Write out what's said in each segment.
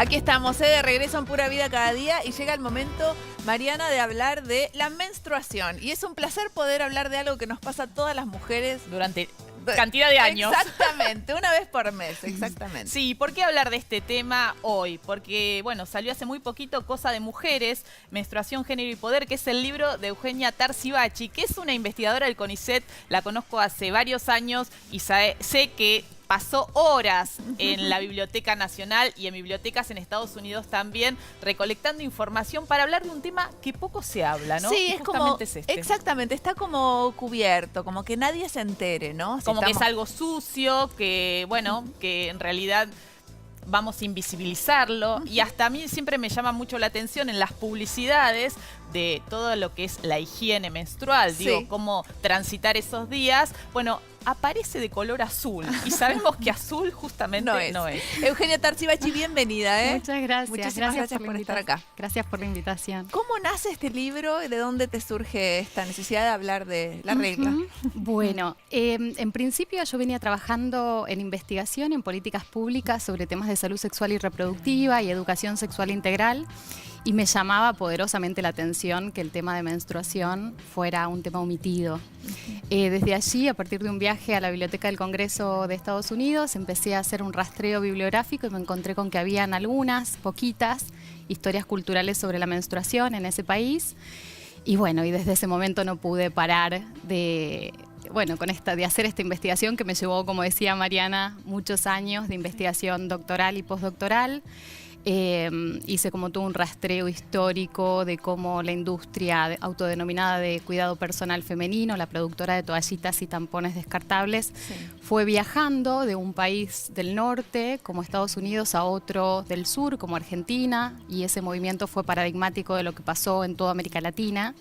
Aquí estamos, de regreso en Pura Vida cada día y llega el momento, Mariana, de hablar de la menstruación. Y es un placer poder hablar de algo que nos pasa a todas las mujeres durante cantidad de años. Exactamente, una vez por mes, exactamente. Sí, ¿por qué hablar de este tema hoy? Porque, bueno, salió hace muy poquito Cosa de Mujeres, Menstruación, Género y Poder, que es el libro de Eugenia Tarzibachi, que es una investigadora del CONICET, la conozco hace varios años y sé que pasó horas en la Biblioteca Nacional y en bibliotecas en Estados Unidos también, recolectando información para hablar de un tema que poco se habla, ¿no? Sí, es como, es este. exactamente, está como cubierto, como que nadie se entere, ¿no? Como que es algo sucio, que, bueno, que en realidad vamos a invisibilizarlo. Y hasta a mí siempre me llama mucho la atención en las publicidades de todo lo que es la higiene menstrual, Sí. digo, cómo transitar esos días. Bueno, aparece de color azul y sabemos que azul justamente no es. Eugenia Tarzibachi, bienvenida, ¿eh? Muchas gracias. Muchísimas gracias por estar acá. Gracias por la invitación. ¿Cómo nace este libro y de dónde te surge esta necesidad de hablar de la regla? Bueno, en principio yo venía trabajando en investigación en políticas públicas sobre temas de salud sexual y reproductiva y educación sexual integral. Y me llamaba poderosamente la atención que el tema de menstruación fuera un tema omitido. Desde allí, a partir de un viaje a la Biblioteca del Congreso de Estados Unidos, empecé a hacer un rastreo bibliográfico y me encontré con que habían algunas, poquitas, historias culturales sobre la menstruación en ese país. Y bueno, y desde ese momento no pude parar de hacer esta investigación que me llevó, como decía Mariana, muchos años de investigación doctoral y postdoctoral. Hice como todo un rastreo histórico de cómo la industria autodenominada de cuidado personal femenino, la productora de toallitas y tampones descartables, fue viajando de un país del norte como Estados Unidos a otro del sur como Argentina, y ese movimiento fue paradigmático de lo que pasó en toda América Latina.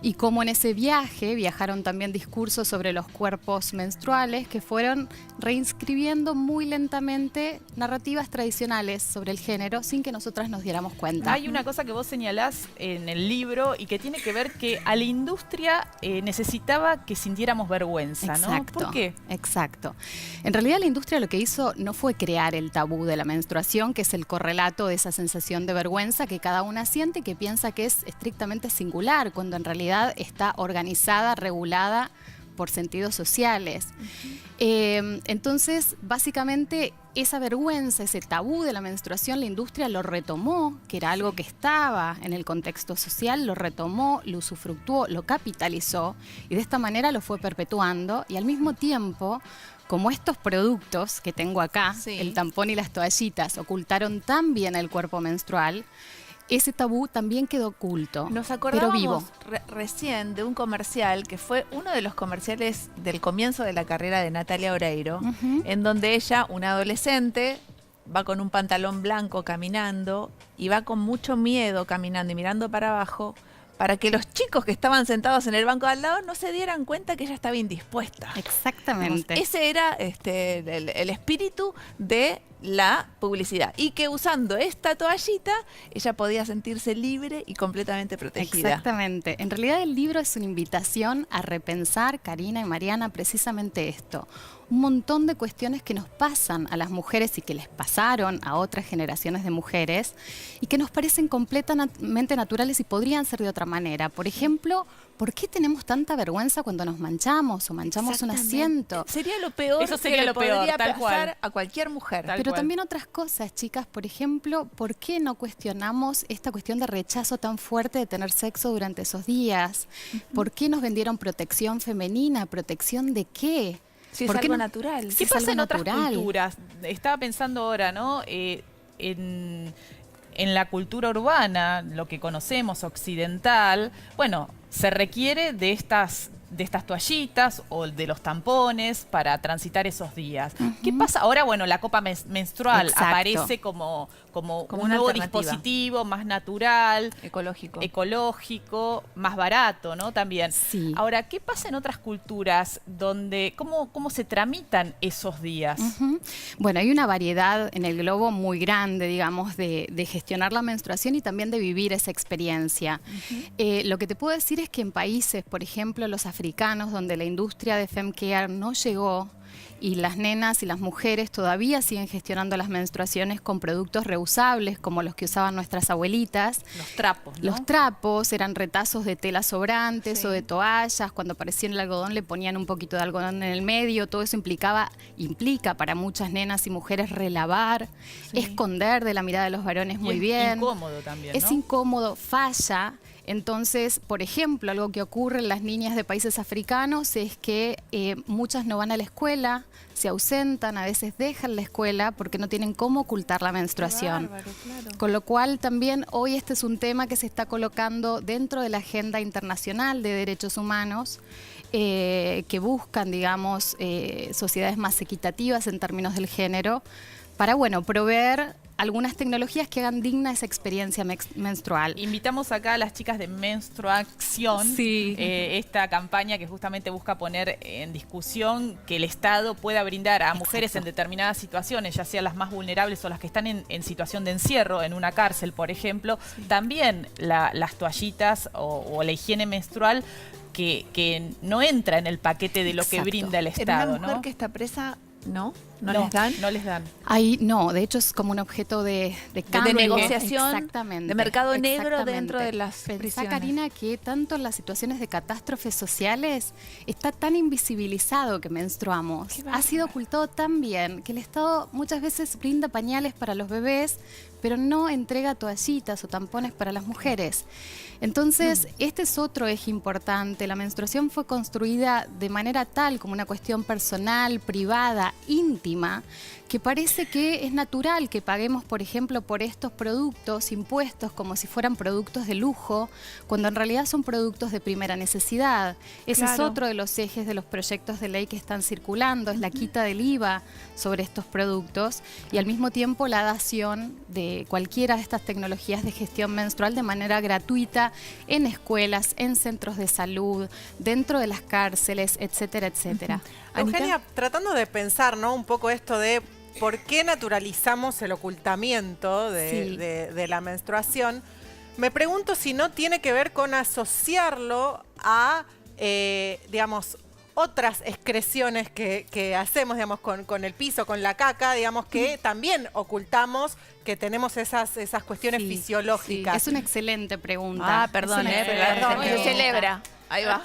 Y cómo en ese viaje viajaron también discursos sobre los cuerpos menstruales que fueron reinscribiendo muy lentamente narrativas tradicionales sobre el género sin que nosotras nos diéramos cuenta. Hay una cosa que vos señalás en el libro y que tiene que ver que a la industria necesitaba que sintiéramos vergüenza, ¿no? Exacto, ¿Por qué? Exacto. En realidad la industria lo que hizo no fue crear el tabú de la menstruación, que es el correlato de esa sensación de vergüenza que cada una siente y que piensa que es estrictamente singular, cuando en realidad está organizada, regulada por sentidos sociales. Entonces, básicamente, esa vergüenza, ese tabú de la menstruación, la industria lo retomó, que era algo que estaba en el contexto social, lo retomó, lo usufructuó, lo capitalizó y de esta manera lo fue perpetuando, y al mismo tiempo, como estos productos que tengo acá, el tampón y las toallitas, ocultaron tan bien el cuerpo menstrual, ese tabú también quedó oculto, Nos acordábamos pero vivo. Recién de un comercial que fue uno de los comerciales del comienzo de la carrera de Natalia Oreiro, en donde ella, una adolescente, va con un pantalón blanco caminando y va con mucho miedo caminando y mirando para abajo para que los chicos que estaban sentados en el banco de al lado no se dieran cuenta que ella estaba indispuesta. Exactamente. Digamos, ese era el espíritu de la publicidad. Y que usando esta toallita, ella podía sentirse libre y completamente protegida. Exactamente. En realidad el libro es una invitación a repensar, Karina y Mariana, precisamente esto. Un montón de cuestiones que nos pasan a las mujeres y que les pasaron a otras generaciones de mujeres y que nos parecen completamente naturales y podrían ser de otra manera. Por ejemplo, ¿por qué tenemos tanta vergüenza cuando nos manchamos o manchamos un asiento? Sería lo peor. Eso sería que lo peor, podría tal pasar cual. a cualquier mujer. Pero también otras cosas, chicas. Por ejemplo, ¿por qué no cuestionamos esta cuestión de rechazo tan fuerte de tener sexo durante esos días? ¿Por qué nos vendieron protección femenina? ¿Protección de qué? Si es algo natural. ¿Qué es pasa algo en otras natural. culturas? Estaba pensando ahora, ¿no? En la cultura urbana, lo que conocemos, occidental, bueno, se requiere de estas toallitas o de los tampones para transitar esos días. ¿Qué pasa? Ahora, bueno, la copa menstrual aparece como un nuevo dispositivo más natural, ecológico, más barato, ¿no? También. Sí. Ahora, ¿qué pasa en otras culturas donde cómo se tramitan esos días? Bueno, hay una variedad en el globo muy grande, digamos, de gestionar la menstruación y también de vivir esa experiencia. Lo que te puedo decir es que en países, por ejemplo, los africanos, donde la industria de femcare no llegó, y las nenas y las mujeres todavía siguen gestionando las menstruaciones con productos reusables como los que usaban nuestras abuelitas. Los trapos, ¿no? Los trapos eran retazos de telas sobrantes Sí. o de toallas. Cuando aparecía el algodón le ponían un poquito de algodón en el medio. Todo eso implica para muchas nenas y mujeres relavar, Sí. esconder de la mirada de los varones Y muy es bien. incómodo también, Es ¿no? incómodo, falla. Entonces, por ejemplo, algo que ocurre en las niñas de países africanos es que muchas no van a la escuela, se ausentan, a veces dejan la escuela porque no tienen cómo ocultar la menstruación. Bárbaro, claro. Con lo cual también hoy este es un tema que se está colocando dentro de la agenda internacional de derechos humanos, que buscan, digamos, sociedades más equitativas en términos del género, para, bueno, proveer algunas tecnologías que hagan digna esa experiencia menstrual. Invitamos acá a las chicas de Menstruación, Sí. Esta campaña que justamente busca poner en discusión que el Estado pueda brindar a mujeres en determinadas situaciones, ya sean las más vulnerables o las que están en situación de encierro, en una cárcel, por ejemplo, también las toallitas o la higiene menstrual que no entra en el paquete de lo que Exacto. brinda el En Estado, una mujer ¿no? que está presa, ¿no? ¿No les dan? No les dan. Ahí no, de hecho es como un objeto de cambio. negociación, Exactamente, de mercado negro exactamente. dentro de las Pensá, prisiones. Karina, que tanto en las situaciones de catástrofes sociales está tan invisibilizado que menstruamos. Qué Ha sido bárbaro. ocultado tan bien que el Estado muchas veces brinda pañales para los bebés, pero no entrega toallitas o tampones para las mujeres. Entonces, este es otro eje importante. La menstruación fue construida de manera tal, como una cuestión personal, privada, íntima, que parece que es natural que paguemos, por ejemplo, por estos productos, impuestos, como si fueran productos de lujo, cuando en realidad son productos de primera necesidad. Ese es Claro. otro de los ejes de los proyectos de ley que están circulando, es la quita del IVA sobre estos productos y al mismo tiempo la dación de cualquiera de estas tecnologías de gestión menstrual de manera gratuita en escuelas, en centros de salud, dentro de las cárceles, etcétera, etcétera. Anita. Eugenia, tratando de pensar, ¿no? Un poco esto de por qué naturalizamos el ocultamiento Sí. de la menstruación, me pregunto si no tiene que ver con asociarlo a, digamos, otras excreciones que hacemos, digamos, con el piso, con la caca, digamos, que también ocultamos, que tenemos esas cuestiones Sí, fisiológicas. sí, es una excelente pregunta. Ah, perdón, Es una pero excelente se pregunta. celebra. Ahí va.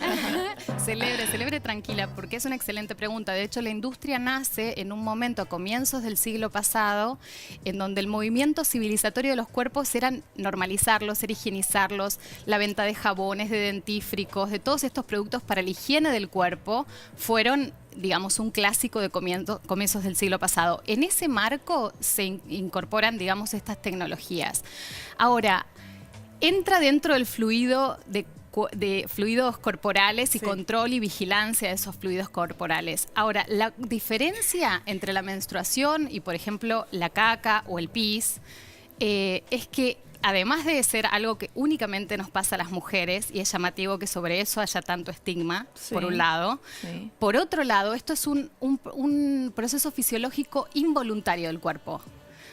Celebre tranquila, porque es una excelente pregunta. De hecho, la industria nace en un momento a comienzos del siglo pasado, en donde el movimiento civilizatorio de los cuerpos era normalizarlos, era higienizarlos, la venta de jabones, de dentífricos, de todos estos productos para la higiene del cuerpo, fueron, digamos, un clásico de comienzos del siglo pasado. En ese marco se incorporan, digamos, estas tecnologías. Ahora, entra dentro del fluido de fluidos corporales y Sí. control y vigilancia de esos fluidos corporales. Ahora, la diferencia entre la menstruación y, por ejemplo, la caca o el pis es que además de ser algo que únicamente nos pasa a las mujeres, y es llamativo que sobre eso haya tanto estigma, Sí. por un lado, Sí. por otro lado, esto es un proceso fisiológico involuntario del cuerpo.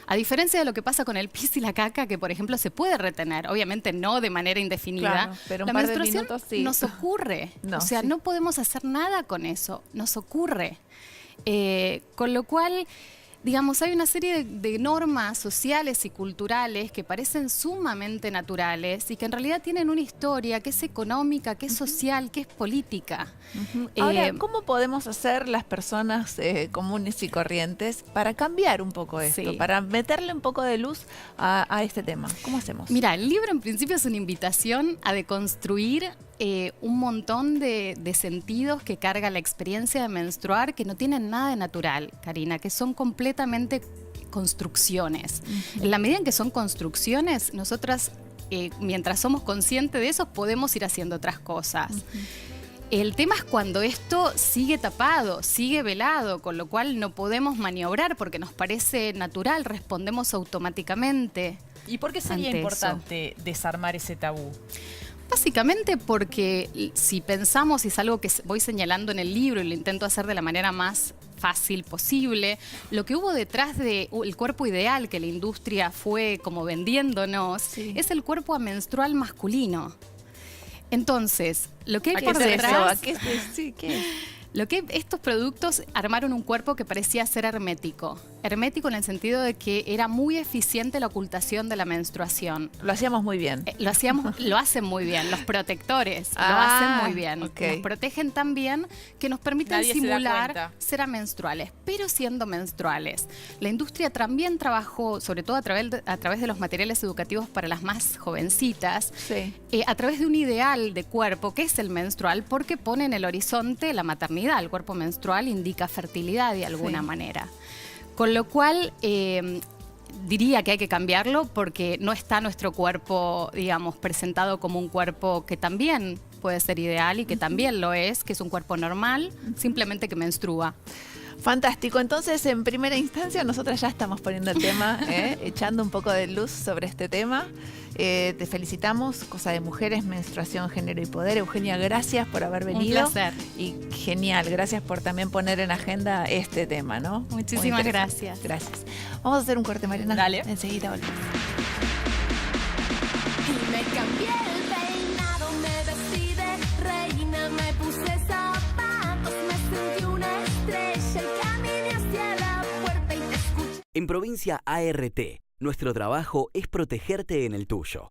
A diferencia de lo que pasa con el pis y la caca, que por ejemplo se puede retener, obviamente no de manera indefinida, Claro, pero un la par de menstruación minutos sí. nos ocurre. No, o sea, sí. no podemos hacer nada con eso, nos ocurre. Con lo cual, digamos, hay una serie de normas sociales y culturales que parecen sumamente naturales y que en realidad tienen una historia que es económica, que es social, que es política. Ahora, ¿cómo podemos hacer las personas comunes y corrientes para cambiar un poco esto, Sí. para meterle un poco de luz a este tema? ¿Cómo hacemos? Mira, el libro en principio es una invitación a deconstruir un montón de sentidos que carga la experiencia de menstruar que no tienen nada de natural, Karina, que son completamente construcciones. En la medida en que son construcciones, nosotras, mientras somos conscientes de eso, podemos ir haciendo otras cosas. El tema es cuando esto sigue tapado, sigue velado, con lo cual no podemos maniobrar porque nos parece natural, respondemos automáticamente. ¿Y por qué sería Ante importante desarmar ese tabú? Básicamente porque si pensamos, y es algo que voy señalando en el libro y lo intento hacer de la manera más fácil posible, lo que hubo detrás del cuerpo ideal que la industria fue como vendiéndonos, Sí. es el cuerpo amenstrual masculino. Entonces, lo que hay ¿Qué por es eso? detrás... ¿A qué es? Sí, ¿qué es? Estos productos armaron un cuerpo que parecía ser hermético. Hermético en el sentido de que era muy eficiente la ocultación de la menstruación. Lo hacíamos muy bien. Lo hacen muy bien, los protectores lo Ah, hacen muy bien. ok. Nos protegen tan bien que nos permiten Nadie se da simular cuenta. ser amenstruales, pero siendo menstruales. La industria también trabajó, sobre todo a través de los materiales educativos para las más jovencitas, Sí. a través de un ideal de cuerpo que es el menstrual, porque pone en el horizonte la maternidad. El cuerpo menstrual indica fertilidad de alguna Sí. manera. Con lo cual, diría que hay que cambiarlo porque no está nuestro cuerpo, digamos, presentado como un cuerpo que también puede ser ideal y que también lo es, que es un cuerpo normal, simplemente que menstrua. Fantástico. Entonces, en primera instancia, nosotras ya estamos poniendo el tema, echando un poco de luz sobre este tema. Te felicitamos. Cosa de Mujeres, Menstruación, Género y Poder. Eugenia, gracias por haber venido. Un placer. Y genial, gracias por también poner en agenda este tema, ¿no? Muchísimas Muy interesante. gracias. Gracias. Vamos a hacer un corte, Mariana. Dale. Enseguida volvemos. Y me cambié el peinado, me vestí de reina, me puse zapatos, me sentí una estrella y caminé hacia la puerta y te escuché. En Provincia ART, nuestro trabajo es protegerte en el tuyo.